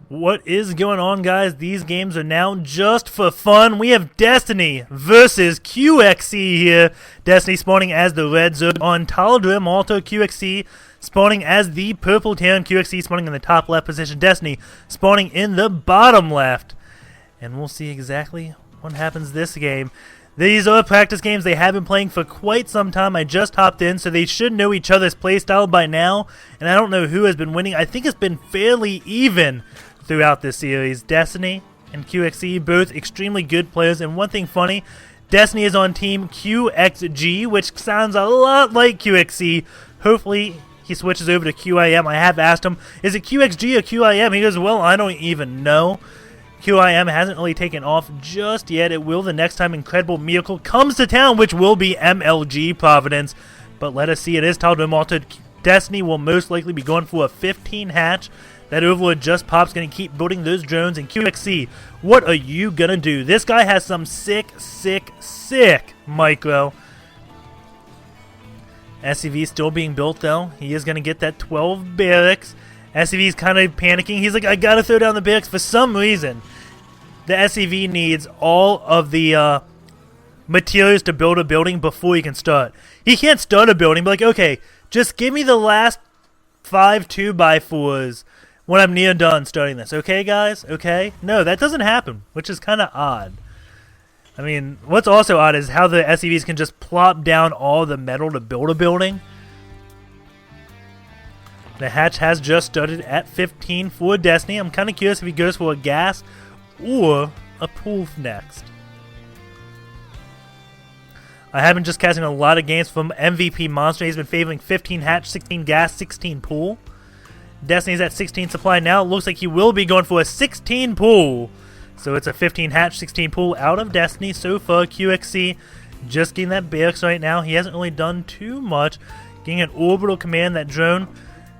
What is going on, guys? These games are now just for fun. We have Destiny versus QxC here. Destiny spawning as the red zone on Tal'Darim, Alto QxC spawning as the purple town. QxC spawning in the top left position. Destiny spawning in the bottom left. And we'll see exactly what happens this game. These are practice games they have been playing for quite some time. I just hopped in, so they should know each other's playstyle by now. And I don't know who has been winning. I think it's been fairly even throughout this series. Destiny and QxC, both extremely good players. And one thing funny, Destiny is on team QxG, which sounds a lot like QxC. Hopefully he switches over to QIM. I have asked him, is it QxG or QIM? He goes, well, I don't even know. QIM hasn't really taken off just yet. It will the next time Incredible Miracle comes to town, which will be MLG Providence. But let us see, it is Tal'Darim Alto. Destiny will most likely be going for a 15 hatch. That Overlord just pops, going to keep building those drones. And QxC, what are you going to do? This guy has some sick micro. SCV still being built, though. He is going to get that 12 barracks. SCV's kind of panicking. He's like, I got to throw down the barracks. For some reason, the SCV needs all of the materials to build a building before he can start. He can't start a building, but like, okay, just give me the last 5 2x4s when I'm near done starting this. Okay, guys? Okay? No, that doesn't happen, which is kind of odd. I mean, what's also odd is how the SCVs can just plop down all the metal to build a building. The hatch has just started at 15 for Destiny. I'm kind of curious if he goes for a gas or a pool next. I have been just casting a lot of games from MVP Monster. He's been favoring 15 hatch, 16 gas, 16 pool. Destiny's at 16 supply now. It looks like he will be going for a 16 pool. So it's a 15 hatch, 16 pool out of Destiny so far. QxC just getting that barracks right now. He hasn't really done too much. Getting an orbital command, that drone.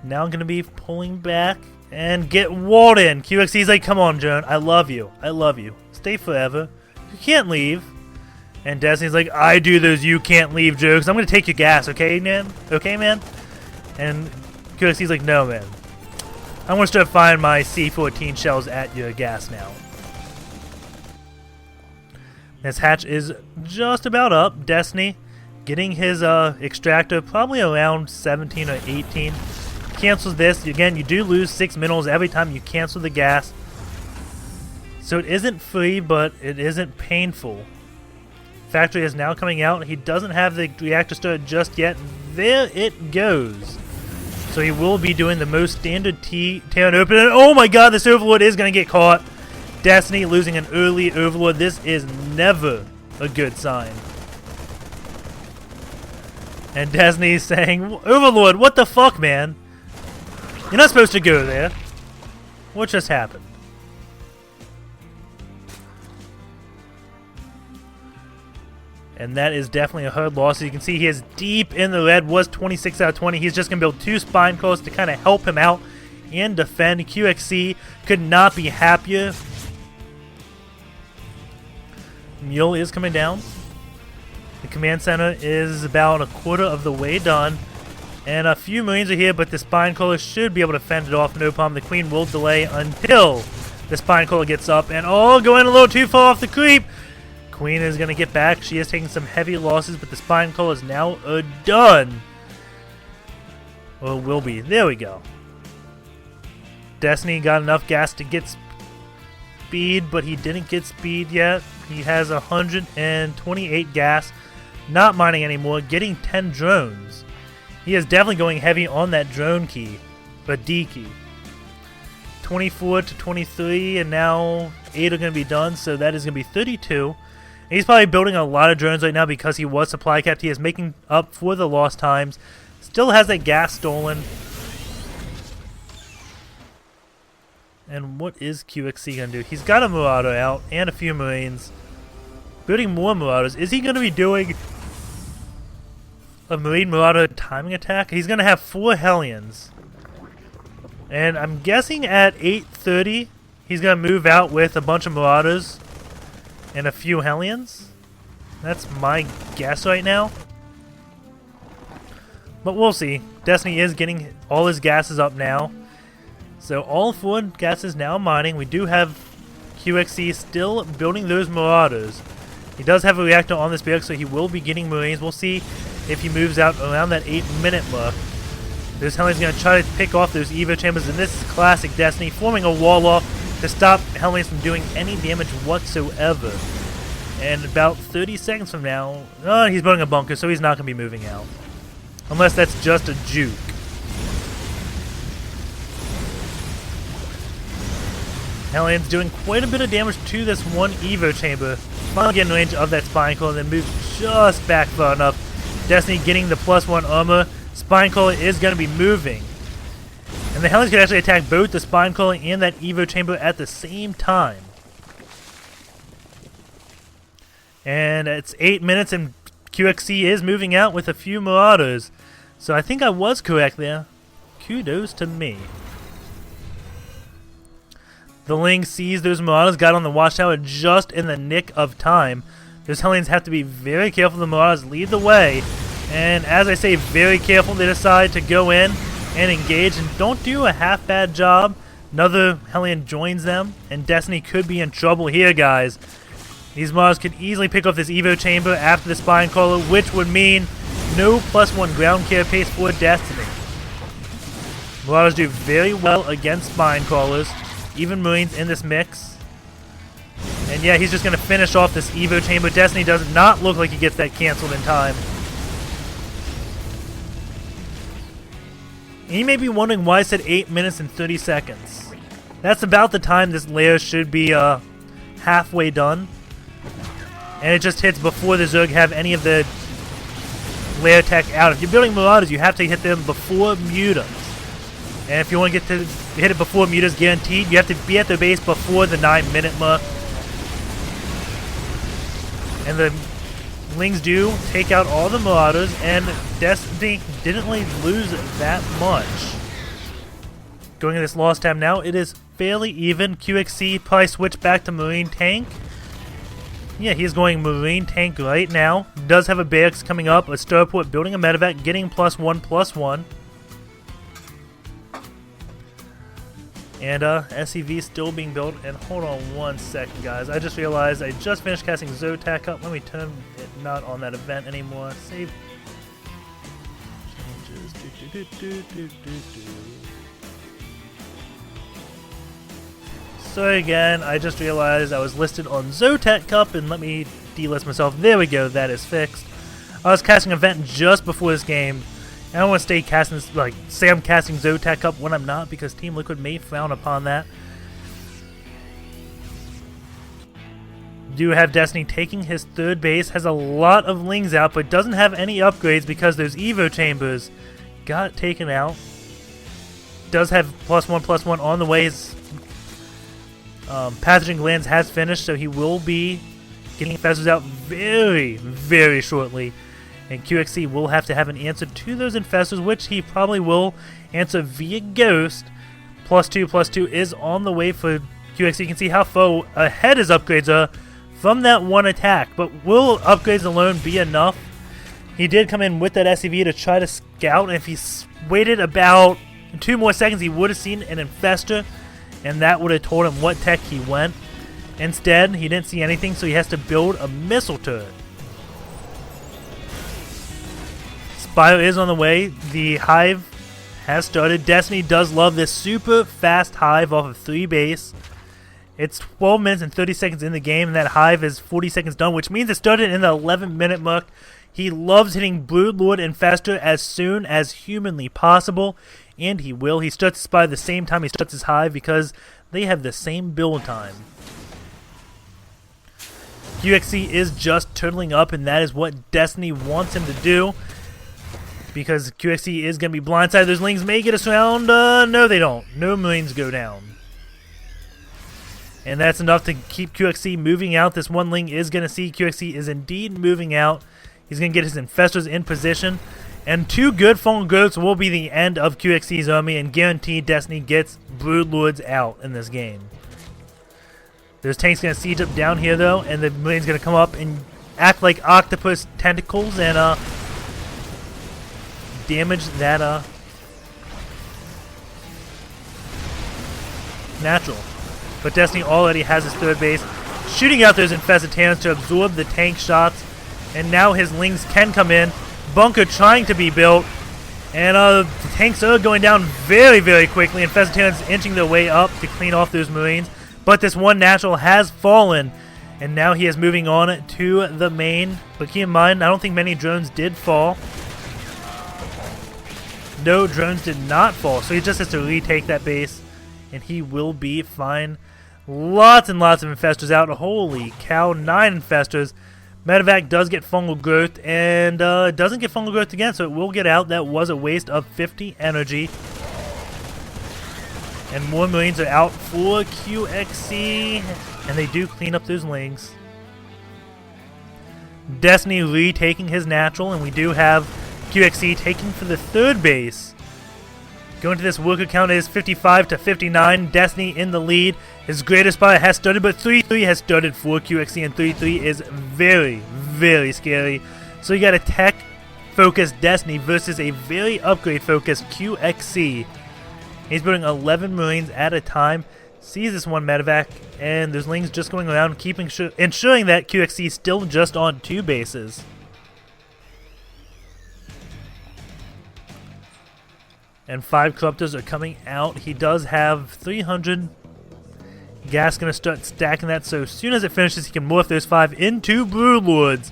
Now I'm going to be pulling back and get walled in. QxC's like, come on, drone. I love you. I love you. Stay forever. You can't leave. And Destiny's like, I do those you can't leave jokes. I'm going to take your gas, okay, man? Okay, man? And QxC's like, no, man. I'm going to start firing my C-14 shells at your gas now. This hatch is just about up. Destiny getting his extractor probably around 17 or 18. Cancels this. Again, you do lose 6 minerals every time you cancel the gas. So it isn't free, but it isn't painful. Factory is now coming out. He doesn't have the reactor started just yet. There it goes. So he will be doing the most standard T-Town open. And oh my god, this Overlord is going to get caught. Destiny losing an early Overlord. This is never a good sign. And Destiny's saying, Overlord, what the fuck, man? You're not supposed to go there. What just happened? And that is definitely a hard loss. As you can see, he is deep in the red. Was 26 out of 20. He's just going to build 2 spine cores to kind of help him out and defend. QxC could not be happier. Mule is coming down. The command center is about a quarter of the way done. And a few Marines are here, but the spine crawler should be able to fend it off, no problem. The Queen will delay until the spine crawler gets up. And oh, going a little too far off the creep. Queen is going to get back. She is taking some heavy losses, but the spine crawler is now done. Or will be. There we go. Destiny got enough gas to get speed, but he didn't get speed yet. He has 128 gas. Not mining anymore. Getting 10 drones. He is definitely going heavy on that drone key, but D key. 24 to 23, and now 8 are going to be done, so that is going to be 32. And he's probably building a lot of drones right now because he was supply capped. He is making up for the lost times. Still has that gas stolen. And what is QxC going to do? He's got a Marauder out and a few Marines. Building more Marauders. Is he going to be doing a Marine Marauder timing attack? He's going to have 4 Hellions. And I'm guessing at 8:30, he's going to move out with a bunch of Marauders and a few Hellions. That's my guess right now. But we'll see. Destiny is getting all his gases up now. So all 4 gases now mining. We do have QxC still building those Marauders. He does have a reactor on this barrack, so he will be getting Marines. We'll see if he moves out around that 8-minute mark. This Hellions going to try to pick off those Evo chambers, and this is classic Destiny, forming a wall off to stop Hellions from doing any damage whatsoever. And about 30 seconds from now, he's building a bunker, so he's not going to be moving out. Unless that's just a juke. Hellions doing quite a bit of damage to this one Evo chamber. Finally getting range of that Spine Crawler, and then moves just back far enough. Destiny getting the +1 armor. Spine Crawler is going to be moving. And the Hellions can actually attack both the Spine Crawler and that Evo chamber at the same time. And it's 8 minutes and QxC is moving out with a few Marauders. So I think I was correct there. Kudos to me. The Ling sees those Marauders, got on the watchtower just in the nick of time. Those Hellions have to be very careful. The Marauders lead the way. And as I say, very careful, they decide to go in and engage and don't do a half-bad job. Another Hellion joins them, and Destiny could be in trouble here, guys. These Marauders could easily pick off this Evo chamber after the Spine Crawler, which would mean no +1 ground care pace for Destiny. Marauders do very well against Spine Crawlers, even Marines in this mix. And yeah, he's just going to finish off this Evo chamber. Destiny does not look like he gets that canceled in time. And you may be wondering why I said 8 minutes and 30 seconds. That's about the time this layer should be halfway done. And it just hits before the Zerg have any of the layer tech out. If you're building Marauders, you have to hit them before mutas. And if you want to get to hit it before mutas guaranteed, you have to be at their base before the 9-minute mark. And the Lings do take out all the Marauders, and Destiny didn't really lose that much. Going into this lost time now, it is fairly even. QxC probably switch back to Marine Tank. Yeah, he's going Marine Tank right now. Does have a barracks coming up, a starport, building a medevac, getting +1/+1. And SCV still being built. And hold on one second, guys. I just realized I just finished casting Zotac up. Let me turn it not on that event anymore. Save changes. Sorry again, I just realized I was listed on Zotac Cup, and let me delist myself. There we go, that is fixed. I was casting an event just before this game. I don't want to stay casting, say I'm casting Zotac Cup when I'm not, because Team Liquid may frown upon that. Do have Destiny taking his 3rd base, has a lot of Lings out, but doesn't have any upgrades because those Evo chambers got taken out. Does have +1/+1 on the way. His Pathogen Glands has finished, so he will be getting infestors out very, very shortly. And QxC will have to have an answer to those infestors, which he probably will answer via Ghost. +2/+2 is on the way for QxC. You can see how far ahead his upgrades are from that one attack. But will upgrades alone be enough? He did come in with that SCV to try to scout, and if he waited about 2 more seconds, he would have seen an infestor, and that would have told him what tech he went. Instead, he didn't see anything, so he has to build a missile turret. Spire is on the way. The Hive has started. Destiny does love this super fast Hive off of 3 base. It's 12 minutes and 30 seconds in the game, and that Hive is 40 seconds done, which means it started in the 11-minute mark. He loves hitting Broodlord Infestor as soon as humanly possible, and he will. He starts Spire the same time he starts his Hive because they have the same build time. QxC is just turtling up, and that is what Destiny wants him to do. Because QxC is going to be blindsided. Those Lings may get us around. No, they don't. No Marines go down. And that's enough to keep QxC moving out. This one Ling is going to see QxC is indeed moving out. He's going to get his infestors in position. And 2 good Fallen Goats will be the end of QxC's army, and guaranteed Destiny gets Broodlords out in this game. There's tanks going to siege up down here, though, and the Marine's going to come up and act like octopus tentacles and damage that natural. But Destiny already has his third base, shooting out those infested tanners to absorb the tank shots. And now his lings can come in. Bunker trying to be built. And the tanks are going down very, very quickly. Infested tanners inching their way up to clean off those Marines. But this one natural has fallen. And now he is moving on to the main. But keep in mind, I don't think many drones did fall. No, drones did not fall. So he just has to retake that base. And he will be fine. Lots and lots of infestors out. Holy cow, 9 infestors. Medevac does get fungal growth, and doesn't get fungal growth again, so it will get out. That was a waste of 50 energy. And more Marines are out for QxC, and they do clean up those lings. Destiny retaking his natural, and we do have QxC taking for the third base. Going to this worker count is 55 to 59. Destiny in the lead. His greater spy has started, but 3-3 has started for QxC, and 3-3 is very, very scary. So you got a tech-focused Destiny versus a very upgrade-focused QxC. He's building 11 Marines at a time. Sees this one medevac, and there's lings just going around, ensuring that QxC is still just on 2 bases. And 5 corruptors are coming out. He does have 300. Gas going to start stacking that, so as soon as it finishes, he can morph those 5 into Broodlords.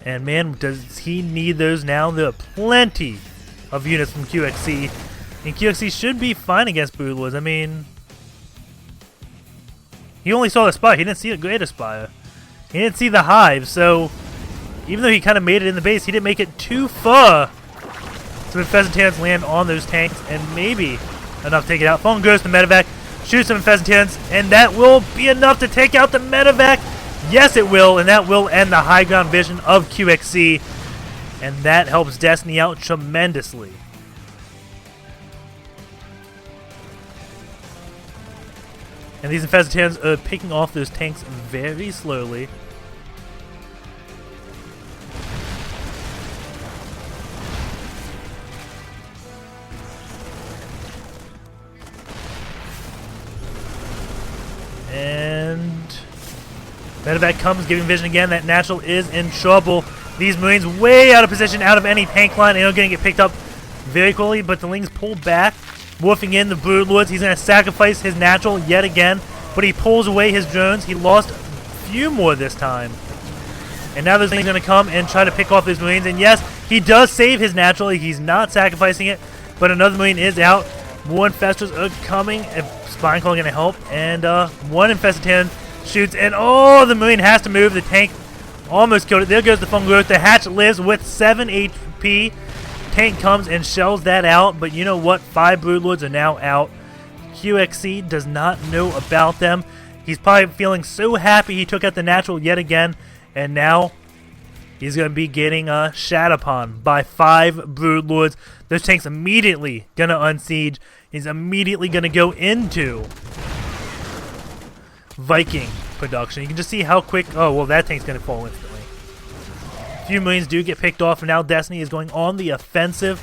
And man, does he need those now. There are plenty of units from QxC. And QxC should be fine against Broodlords. I mean, he only saw the Spire. He didn't see the Greater Spire. He didn't see the Hive, so even though he kind of made it in the base, he didn't make it too far. Some infested tanners land on those tanks, and maybe enough to take it out. Phone goes to medevac, shoots some infested tanners, and that will be enough to take out the medevac. Yes, it will, and that will end the high ground vision of QxC, and that helps Destiny out tremendously. And these infested tanners are picking off those tanks very slowly. And medevac comes, giving vision again. That natural is in trouble. These Marines way out of position, out of any tank line, and they're going to get picked up very quickly, but the lings pull back, morphing in the Broodlords. He's going to sacrifice his natural yet again, but he pulls away his drones. He lost a few more this time. And now those lings are going to come and try to pick off those Marines, and yes, he does save his natural. He's not sacrificing it, but another Marine is out. More infestors are coming. Spine Call going to help, and one infested tanner shoots, and oh, the Marine has to move. The tank almost killed it. There goes the fungal growth. The hatch lives with 7 HP. Tank comes and shells that out, but you know what? 5 Broodlords are now out. QxC does not know about them. He's probably feeling so happy he took out the natural yet again, and now he's going to be getting shat upon by 5 Broodlords. Those tanks immediately going to unsiege. He's immediately going to go into Viking production. You can just see how quick... Oh, well, that tank's going to fall instantly. A few Marines do get picked off, and now Destiny is going on the offensive.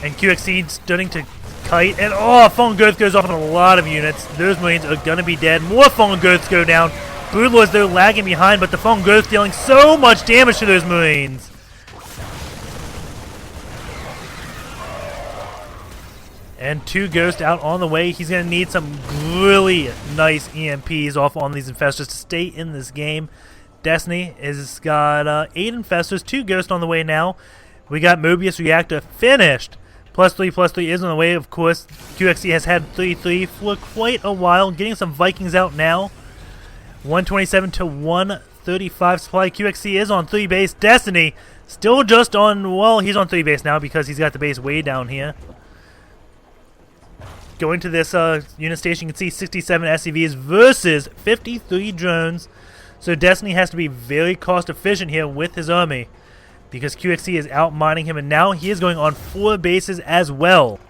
And QxC starting to kite. And, oh, Fungal Growth goes off on a lot of units. Those Marines are going to be dead. More Fungal Growths go down. Broodlords, they're lagging behind, but the Fungal Growth dealing so much damage to those Marines. And 2 Ghosts out on the way. He's going to need some really nice EMPs off on these infestors to stay in this game. Destiny has got 8 infestors, 2 Ghosts on the way now. We got Mobius Reactor finished. +3/+3 is on the way, of course. QxC has had 3/3 for quite a while. Getting some Vikings out now. 127 to 135 supply. QxC is on 3 base. Destiny still just on, well, he's on 3 base now because he's got the base way down here. Going to this unit station, you can see 67 SCVs versus 53 drones. So Destiny has to be very cost efficient here with his army because QxC is out mining him, and now he is going on 4 bases as well.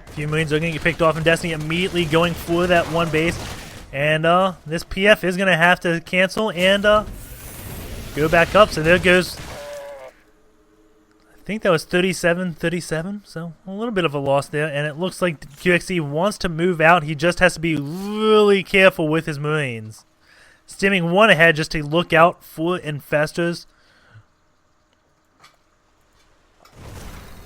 A few Marines are going to get picked off, and Destiny immediately going for that 1 base. And this PF is going to have to cancel, and go back up. So there goes, I think that was 37-37, so a little bit of a loss there. And it looks like QxC wants to move out. He just has to be really careful with his Marines. Stimming one ahead just to look out for infestors.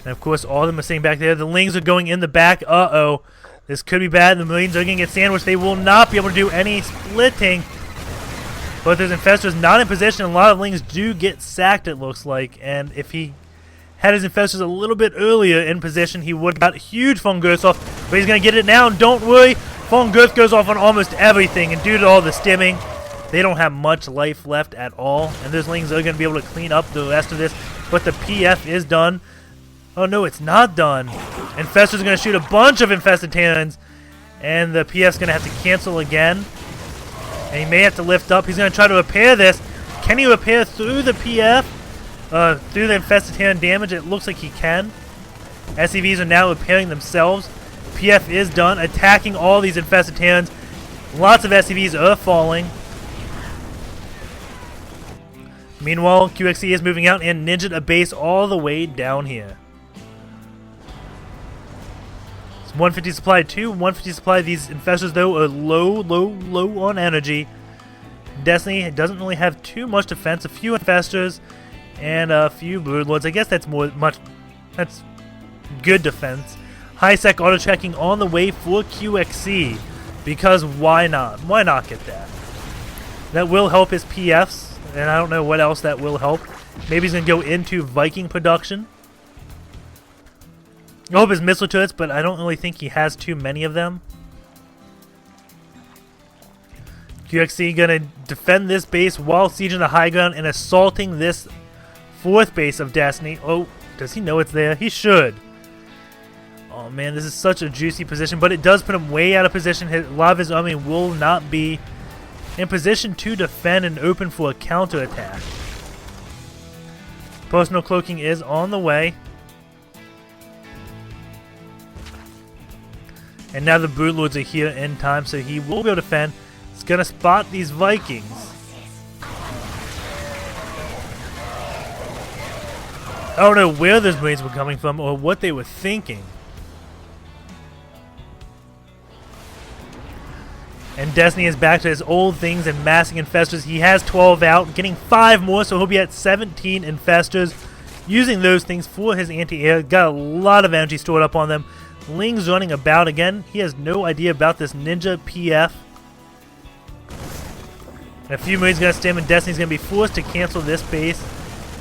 And of course, all of them are sitting back there. The Lings are going in the back. Uh-oh. This could be bad. The Marines are going to get sandwiched. They will not be able to do any splitting. But there's infestors not in position. A lot of Lings do get sacked, it looks like. And if he had his infestors a little bit earlier in position, he would have got huge Fong Girths off. But he's going to get it now. And don't worry. Fong Girth goes off on almost everything. And due to all the stimming, they don't have much life left at all. And those Lings are going to be able to clean up the rest of this. But the PF is done. Oh no, it's not done. Infestor's going to shoot a bunch of infested Terrans. And the PF's going to have to cancel again. And he may have to lift up. He's going to try to repair this. Can he repair through the PF? Through the infested Terran damage? It looks like he can. SCVs are now repairing themselves. PF is done. Attacking all these infested Terrans. Lots of SCVs are falling. Meanwhile, QxC is moving out and ninja'd a base all the way down here. 150 supply too. 150 supply. These infestors though are low on energy. Destiny doesn't really have too much defense. A few infestors and a few broodlords. I guess that's that's good defense. High sec auto checking on the way for QxC because why not? Why not get that? That will help his PFs, and I don't know what else that will help. Maybe he's gonna go into Viking production. I hope his missile turrets, but I don't really think he has too many of them. QxC gonna defend this base while sieging the high ground and assaulting this fourth base of Destiny. Oh, does he know it's there? He should. Oh man, this is such a juicy position, but it does put him way out of position. A lot of his army will not be in position to defend and open for a counterattack. Personal cloaking is on the way. And now the broodlords are here in time, so he will be able to defend. He's going to spot these Vikings. I don't know where those Marines were coming from or what they were thinking. And Destiny is back to his old things and massing infestors. He has 12 out, getting 5 more, so he'll be at 17 infestors. Using those things for his anti-air. Got a lot of energy stored up on them. Ling's running about again. He has no idea about this ninja PF. And a few Marines going to stem, and Destiny's going to be forced to cancel this base.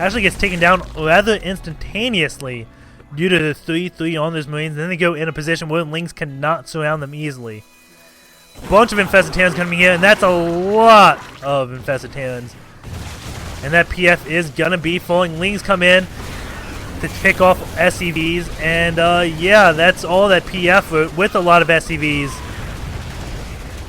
Actually gets taken down rather instantaneously due to the 3-3 on those Marines. And then they go in a position where Lings cannot surround them easily. Bunch of infested Terrans coming here, and that's a lot of infested Terrans. And that PF is going to be falling. Lings come in to pick off SCVs, and yeah, that's all that PF with a lot of SCVs.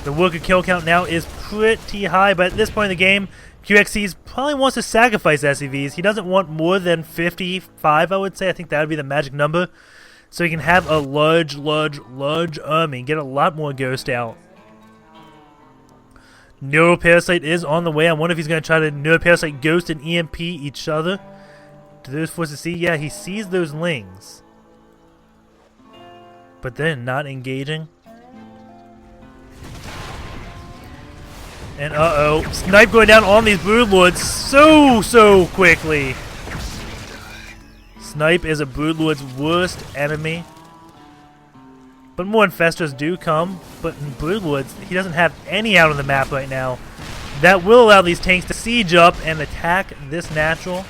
The worker kill count now is pretty high, but at this point in the game, QxC probably wants to sacrifice SCVs. He doesn't want more than 55, I would say. I think that would be the magic number. So he can have a large army, get a lot more ghost out. Neuroparasite is on the way. I wonder if he's going to try to Neuroparasite, Ghost, and EMP each other. Do those forces see? Yeah, he sees those Lings. But they're not engaging. And uh-oh. Snipe going down on these broodlords so quickly. Snipe is a broodlord's worst enemy. But more infestors do come. But in broodlords, he doesn't have any out on the map right now. That will allow these tanks to siege up and attack this natural.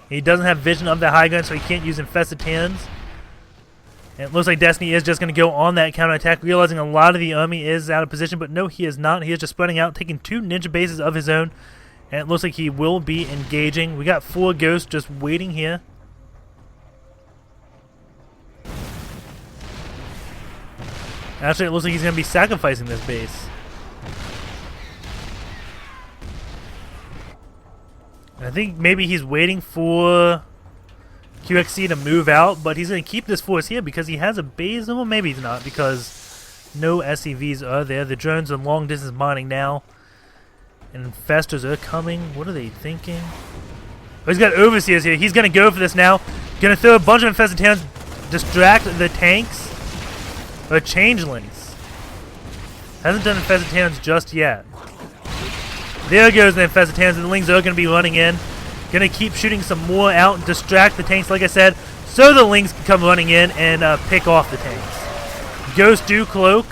He doesn't have vision of the high gun, so he can't use infested Terrans. And it looks like Destiny is just going to go on that counterattack, realizing a lot of the army is out of position. But no, he is not. He is just spreading out, taking 2 ninja bases of his own. And it looks like he will be engaging. We got 4 ghosts just waiting here. Actually, it looks like he's going to be sacrificing this base. I think maybe he's waiting for QxC to move out, but he's going to keep this force here because he has a base. Well, maybe he's not because no SCVs are there. The drones are long distance mining now. And infestors are coming. What are they thinking? Oh, he's got overseers here. He's gonna go for this now. Gonna throw a bunch of infested towns, distract the tanks. Or changelings. Hasn't done infested towns just yet. There goes the infested towns, and the lings are gonna be running in. Gonna keep shooting some more out, distract the tanks, like I said, so the lings can come running in and pick off the tanks. Ghost do cloak.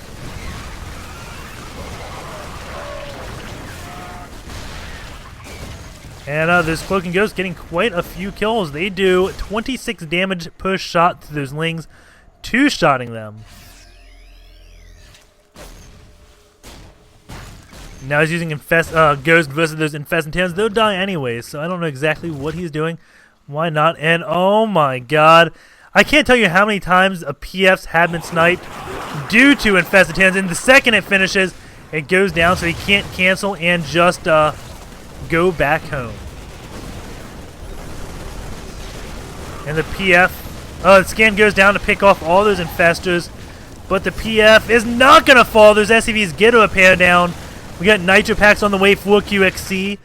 And this Cloak and Ghost getting quite a few kills. They do 26 damage per shot to those lings, two-shotting them. Now he's using Ghost versus those Infested Towns. They'll die anyway, so I don't know exactly what he's doing. Why not? And oh my god. I can't tell you how many times a PFs have been sniped due to Infested Towns. And the second it finishes, it goes down so he can't cancel and just go back home. And the PF, the scan goes down to pick off all those infestors, but the PF is not going to fall. Those SCVs get a repair down. We got Nitro Packs on the way for QxC,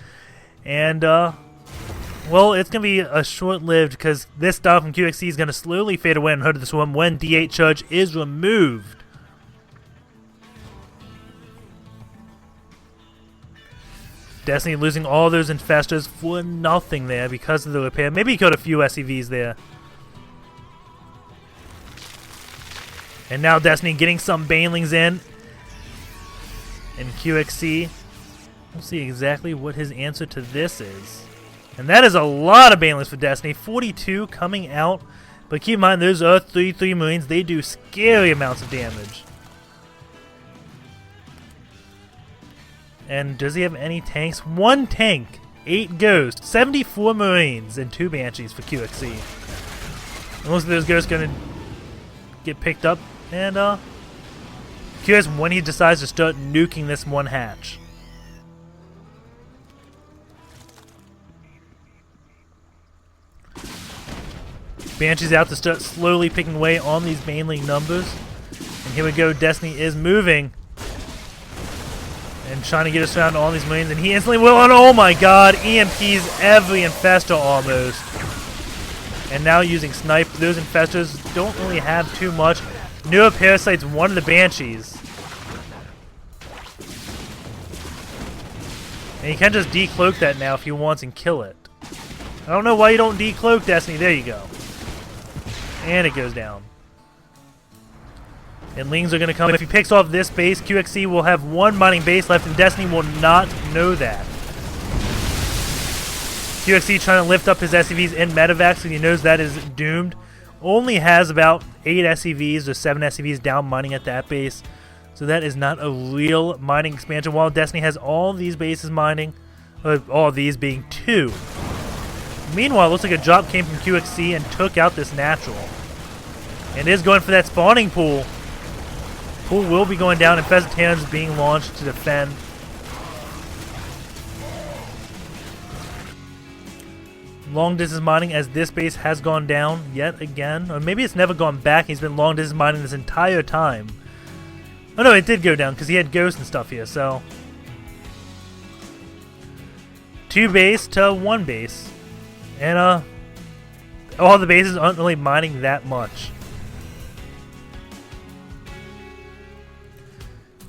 and well, it's going to be a short-lived because this stuff from QxC is going to slowly fade away in Hood of the Swarm when D8 Charge is removed. Destiny losing all those infestors for nothing there because of the repair. Maybe he killed a few SCVs there. And now Destiny getting some Banelings in. And QxC, we'll see exactly what his answer to this is. And that is a lot of Banelings for Destiny. 42 coming out. But keep in mind, those are 3/3 Marines. They do scary amounts of damage. And does he have any tanks? 1 tank, 8 Ghosts, 74 Marines, and 2 Banshees for QxC. Most of those Ghosts going to get picked up. And curious when he decides to start nuking this one hatch. Banshee's out to start slowly picking away on these Baneling numbers. And here we go, Destiny is moving. And trying to get us around all these Marines, and he instantly will, and oh my god, EMPs every infestor almost. And now using Snipe, those infestors don't really have too much. Neuroparasite's one of the Banshees. And you can just decloak that now if he wants and kill it. I don't know why you don't decloak Destiny, there you go. And it goes down. And lings are going to come. If he picks off this base, QxC will have 1 mining base left, and Destiny will not know that. QxC trying to lift up his SCVs in medevacs, and he knows that is doomed. Only has about 8 SCVs or 7 SCVs down mining at that base. So that is not a real mining expansion, while Destiny has all these bases mining. All of these being 2. Meanwhile, it looks like a drop came from QxC and took out this natural. And is going for that spawning pool. Pool will be going down, Infested Towns being launched to defend. Long distance mining as this base has gone down yet again. Or maybe it's never gone back. He's been long distance mining this entire time. Oh no, it did go down because he had ghosts and stuff here, so. 2 base to 1 base. And all the bases aren't really mining that much.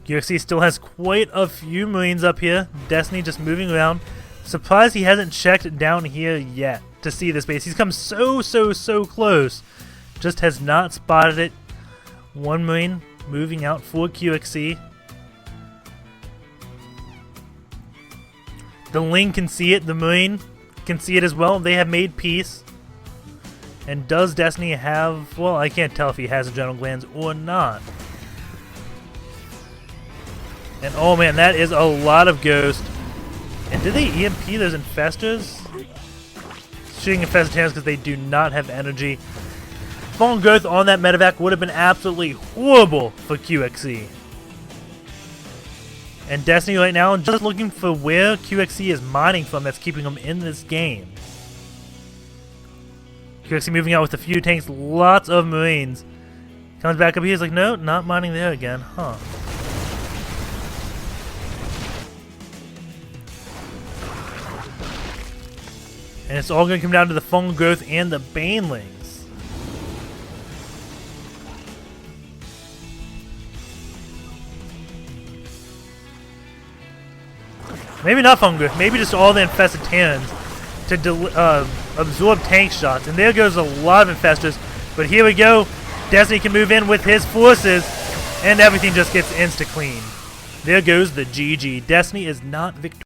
QxC still has quite a few Marines up here. Destiny just moving around. Surprised he hasn't checked down here yet to see this base. He's come so close. Just has not spotted it. 1 Marine moving out for QxC. The Ling can see it. The Marine can see it as well. They have made peace. And does Destiny have... Well, I can't tell if he has adrenal glands or not. And oh man, that is a lot of Ghost. And did they EMP those infestors? Shooting infested towns because they do not have energy. Fallen Growth on that medevac would have been absolutely horrible for QxC. And Destiny right now just looking for where QxC is mining from that's keeping them in this game. QxC moving out with a few tanks, lots of Marines. Comes back up here, he's like, no, not mining there again, huh. And it's all going to come down to the fungal growth and the banelings. Maybe not fungal growth, maybe just all the infested Terrans to absorb tank shots. And there goes a lot of infestors. But here we go. Destiny can move in with his forces, and everything just gets insta-clean. There goes the GG. Destiny is not victorious.